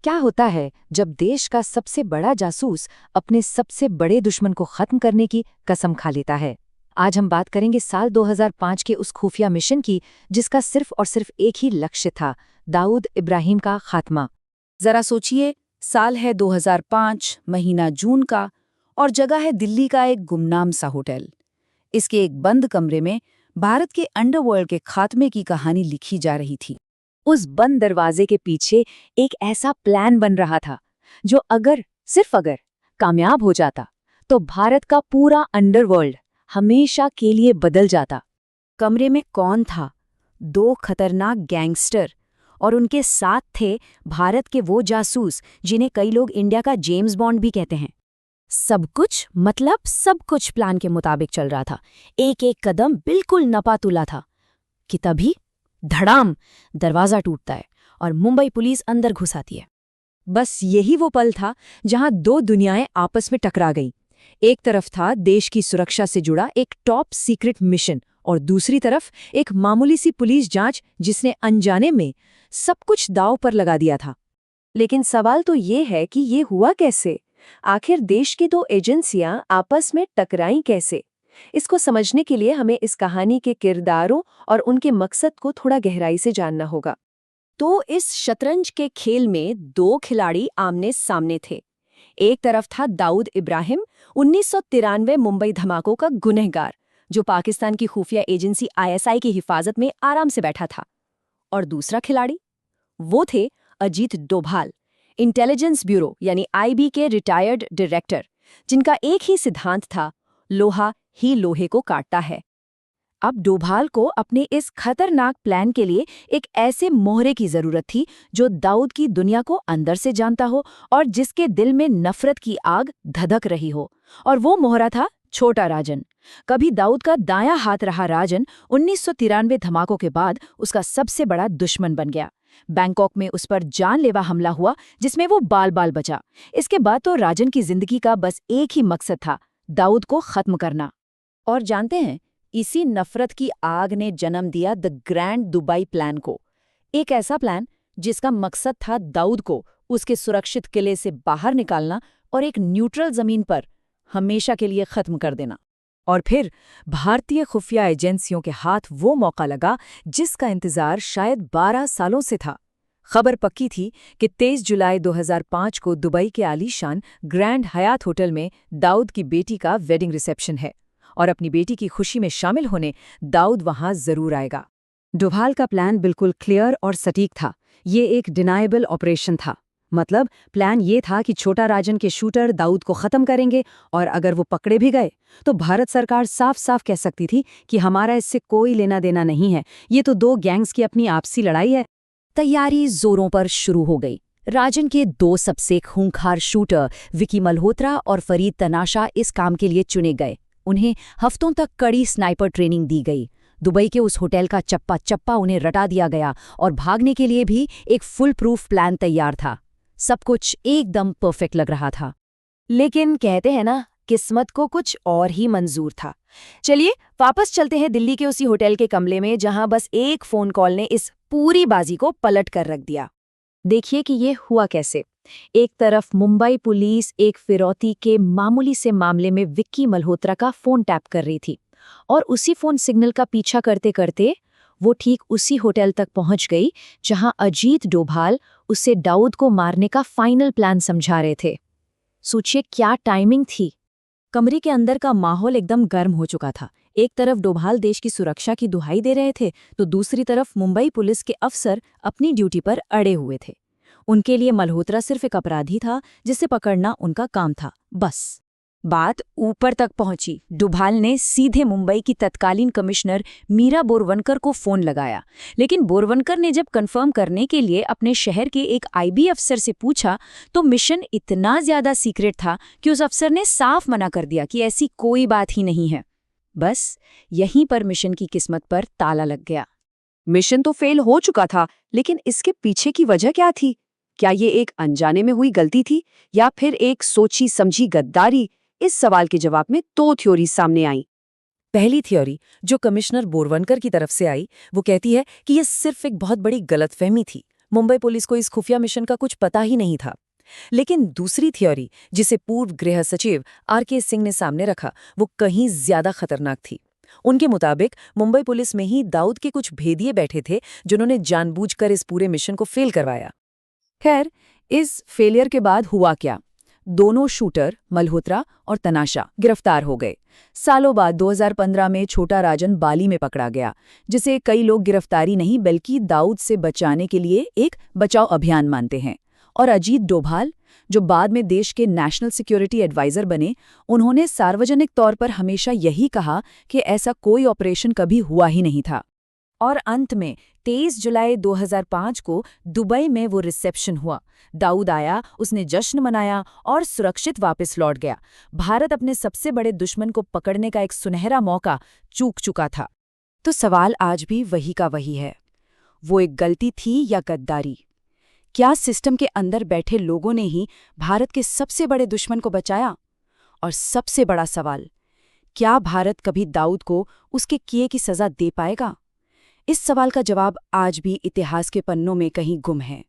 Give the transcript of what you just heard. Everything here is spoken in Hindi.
क्या होता है जब देश का सबसे बड़ा जासूस अपने सबसे बड़े दुश्मन को खत्म करने की कसम खा लेता है। आज हम बात करेंगे साल 2005 के उस खुफिया मिशन की जिसका सिर्फ और सिर्फ एक ही लक्ष्य था, दाऊद इब्राहिम का खात्मा। जरा सोचिए, साल है 2005, महीना जून का, और जगह है दिल्ली का एक गुमनाम सा होटल। इसके एक बंद कमरे में भारत के अंडरवर्ल्ड के खात्मे की कहानी लिखी जा रही थी। उस बंद दरवाजे के पीछे एक ऐसा प्लान बन रहा था जो सिर्फ अगर कामयाब हो जाता तो भारत का पूरा अंडरवर्ल्ड हमेशा के लिए बदल जाता। कमरे में कौन था? दो खतरनाक गैंगस्टर, और उनके साथ थे भारत के वो जासूस जिन्हें कई लोग इंडिया का जेम्स बॉन्ड भी कहते हैं। सब कुछ प्लान के मुताबिक चल रहा था। एक एक कदम बिल्कुल नपातुला था कि तभी धड़ाम, दरवाजा टूटता है और मुंबई पुलिस अंदर घुस आती है। बस यही वो पल था जहां दो दुनियाएं आपस में टकरा गईं। एक तरफ था देश की सुरक्षा से जुड़ा एक टॉप सीक्रेट मिशन और दूसरी तरफ एक मामूली सी पुलिस जांच जिसने अनजाने में सब कुछ दांव पर लगा दिया था। लेकिन सवाल तो ये है कि ये हुआ कैसे? आखिर देश की दो एजेंसियां आपस में टकराईं कैसे? इसको समझने के लिए हमें इस कहानी के किरदारों और उनके मकसद को थोड़ा गहराई से जानना होगा। तो इस शतरंज के खेल में दो खिलाड़ी आमने सामने थे। एक तरफ था दाऊद इब्राहिम, 1993 मुंबई धमाकों का गुनहगार, जो पाकिस्तान की खुफिया एजेंसी ISI की हिफाजत में आराम से बैठा था। और दूसरा खिलाड़ी, वो थे अजीत डोभाल, इंटेलिजेंस ब्यूरो यानी IB के रिटायर्ड डायरेक्टर, जिनका एक ही सिद्धांत था, लोहा ही लोहे को काटता है। अब डोभाल को अपने इस खतरनाक प्लान के लिए एक ऐसे मोहरे की जरूरत थी जो दाऊद की दुनिया को अंदर से जानता हो और जिसके दिल में नफरत की आग धधक रही हो। और वो मोहरा था छोटा राजन। कभी दाऊद का दायां हाथ रहा राजन 1993 धमाकों के बाद उसका सबसे बड़ा दुश्मन बन गया। बैंकॉक में उस पर जानलेवा हमला हुआ जिसमें वो बाल बाल बचा। इसके बाद तो राजन की जिंदगी का बस एक ही मकसद था, दाऊद को खत्म करना। और जानते हैं, इसी नफरत की आग ने जन्म दिया द ग्रैंड दुबई प्लान को। एक ऐसा प्लान जिसका मकसद था दाऊद को उसके सुरक्षित किले से बाहर निकालना और एक न्यूट्रल जमीन पर हमेशा के लिए खत्म कर देना। और फिर भारतीय खुफिया एजेंसियों के हाथ वो मौका लगा जिसका इंतजार शायद 12 सालों से था। खबर पक्की थी कि 23 जुलाई 2005 को दुबई के आलीशान ग्रैंड हयात होटल में दाऊद की बेटी का वेडिंग रिसेप्शन है और अपनी बेटी की खुशी में शामिल होने दाऊद वहां जरूर आएगा। डोभाल का प्लान बिल्कुल क्लियर और सटीक था। ये एक डिनाएबल ऑपरेशन था। मतलब प्लान ये था कि छोटा राजन के शूटर दाऊद को खत्म करेंगे और अगर वो पकड़े भी गए तो भारत सरकार साफ साफ कह सकती थी कि हमारा इससे कोई लेना देना नहीं है, ये तो दो गैंग्स की अपनी आपसी लड़ाई है। तैयारी जोरों पर शुरू हो गई। राजन के दो सबसे खूंखार शूटर विकी मल्होत्रा और फरीद तनाशा इस काम के लिए चुने गए। उन्हें हफ्तों तक कड़ी स्नाइपर ट्रेनिंग दी गई। दुबई के उस होटल का चप्पा चप्पा उन्हें रटा दिया गया और भागने के लिए भी एक फुल प्रूफ प्लान तैयार था। सब कुछ एकदम परफेक्ट लग रहा था। लेकिन कहते हैं ना, किस्मत को कुछ और ही मंजूर था। चलिए वापस चलते हैं दिल्ली के उसी होटल के कमरे में जहां बस एक फोन कॉल ने इस पूरी बाजी को पलट कर रख दिया। देखिए कि ये हुआ कैसे। एक तरफ मुंबई पुलिस एक फिरौती के मामूली से मामले में विक्की मल्होत्रा का फोन टैप कर रही थी और उसी फोन सिग्नल का पीछा करते करते वो ठीक उसी होटल तक पहुंच गई जहां अजीत डोभाल उसे दाऊद को मारने का फाइनल प्लान समझा रहे थे। सोचिए क्या टाइमिंग थी। कमरे के अंदर का माहौल एकदम गर्म हो चुका था। एक तरफ डोभाल देश की सुरक्षा की दुहाई दे रहे थे तो दूसरी तरफ मुंबई पुलिस के अफसर अपनी ड्यूटी पर अड़े हुए थे। उनके लिए मल्होत्रा सिर्फ एक अपराधी था जिसे पकड़ना उनका काम था, बस। बात ऊपर तक पहुंची। डोभाल ने सीधे मुंबई की तत्कालीन कमिश्नर मीरा बोरवनकर को फोन लगाया, लेकिन बोरवनकर ने जब कंफर्म करने के लिए अपने शहर के एक IB अफसर से पूछा तो मिशन इतना ज्यादा सीक्रेट था कि उस अफसर ने साफ मना कर दिया कि ऐसी कोई बात ही नहीं है। बस यहीं पर मिशन की किस्मत पर ताला लग गया। मिशन तो फेल हो चुका था, लेकिन इसके पीछे की वजह क्या थी? क्या ये एक अनजाने में हुई गलती थी या फिर एक सोची समझी गद्दारी? इस सवाल के जवाब में दो थ्योरी सामने आई। पहली थ्योरी, जो कमिश्नर बोरवनकर की तरफ से आई, वो कहती है कि यह सिर्फ एक बहुत बड़ी गलतफहमी थी। मुंबई पुलिस को इस खुफिया मिशन का कुछ पता ही नहीं था। लेकिन दूसरी थ्योरी, जिसे पूर्व गृह सचिव आर.के. सिंह ने सामने रखा, वो कहीं ज्यादा खतरनाक थी। उनके मुताबिक मुंबई पुलिस में ही दाऊद के कुछ भेदिए बैठे थे, जिन्होंने जानबूझकर इस पूरे मिशन को फेल करवाया। खैर, इस फेलियर के बाद हुआ क्या? दोनों शूटर मल्होत्रा और तनाशा गिरफ्तार हो गए। सालों बाद 2015 में छोटा राजन बाली में पकड़ा गया, जिसे कई लोग गिरफ्तारी नहीं बल्कि दाऊद से बचाने के लिए एक बचाव अभियान मानते हैं। और अजीत डोभाल, जो बाद में देश के नेशनल सिक्योरिटी एडवाइजर बने, उन्होंने सार्वजनिक तौर पर हमेशा यही कहा कि ऐसा कोई ऑपरेशन कभी हुआ ही नहीं था। और अंत में 23 जुलाई 2005 को दुबई में वो रिसेप्शन हुआ। दाऊद आया, उसने जश्न मनाया और सुरक्षित वापस लौट गया। भारत अपने सबसे बड़े दुश्मन को पकड़ने का एक सुनहरा मौका चूक चुका था। तो सवाल आज भी वही का वही है, वो एक गलती थी या गद्दारी? क्या सिस्टम के अंदर बैठे लोगों ने ही भारत के सबसे बड़े दुश्मन को बचाया? और सबसे बड़ा सवाल, क्या भारत कभी दाऊद को उसके किए की सजा दे पाएगा? इस सवाल का जवाब आज भी इतिहास के पन्नों में कहीं गुम है।